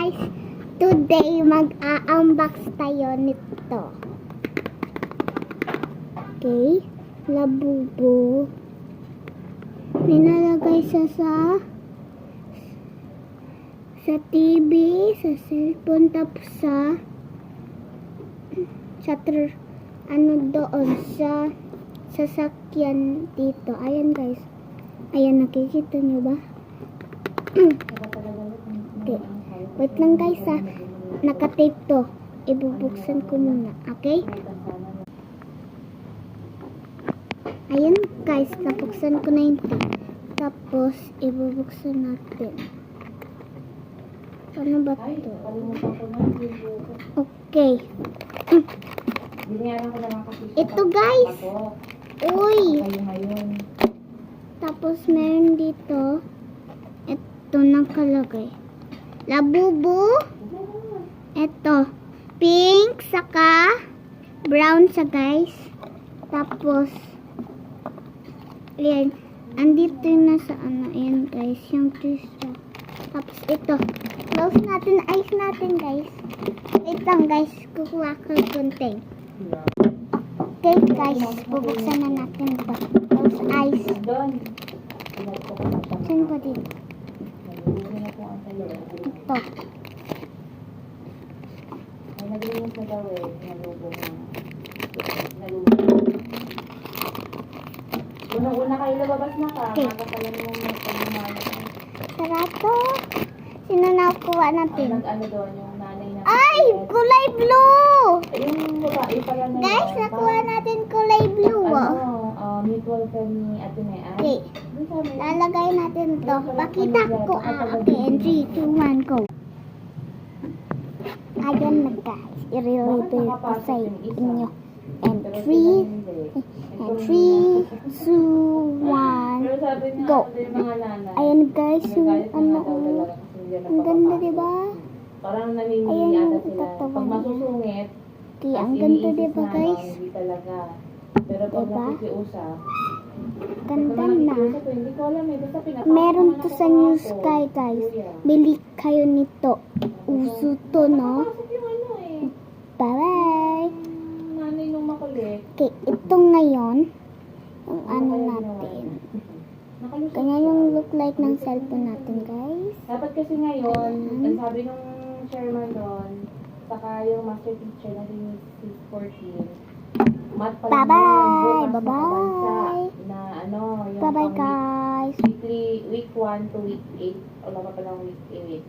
guys, today mag-a-unbox tayo nito. Okay, Labubu. Ninalagay siya sa TV, sa cellphone, tapos sa doon sa sasakyan dito. Ayan guys. Ayan, nakikita nyo ba? Okay. Wait lang guys ha. Nakatape to. Ibubuksan ko muna. Okay? Ayan guys. Nabuksan ko na yung tape. Tapos, ibubuksan natin. Ano ba ito? Okay. Ito guys. Uy. Tapos meron dito. Ito nakalagay. Labubu. Ito. Pink. Saka brown siya guys. Tapos ayan. Andito yung nasa ano. Ayan guys. Yung twist siya. Tapos ito. Close natin. Ice natin guys. Wait lang guys. Kukuha ko yung konting. Okay guys. Bubuksan na natin ito. Close ice. Saan ba dito? Ito. Unang-una kayo lababas na ka. Okay. Sarado. Sino nakuha natin? Ano doon yung nanay na... Ay! Kulay blue! Yung babae pala na Guys, yun, nakuha natin kulay blue. Mutual friend ni Ate Mea. Okay. Lalagay natin to. Pakita ko. Okay. And 3, 2, 1, go. Ayan na guys. I-reveal ko sa inyo. And 3, 2, 1, go. Ayan guys. Yung ano. Ang ganda diba? Parang Ayan namimili yung ata sila. tatawan Pag niya. masusungit, Okay, ang ganda diba guys? Hindi talaga. Pero pag Diba? nakikiusap, Ganda na. hindi ko alam eh. Basta pinapakita Meron naman to ako sa mga New to. Sky guys. Kuya. Bili kayo nito. Uso to no? Nakapasok yung ano eh. Bye-bye. Nanay nung makulit. Okay, ito ngayon. Yung ano natin. Nakalusot Ganyan siya. yung look like ng cellphone natin guys. Dapat kasi ngayon, Ayan. ang sabi nung chairman doon, saka yung master teacher na si Mrs. 14, mat pa lang Bye-bye. yun, bukas Bye-bye. makabansa na ano, yung Bye-bye pang guys. week 1 to week 8, wala pa palang week 8.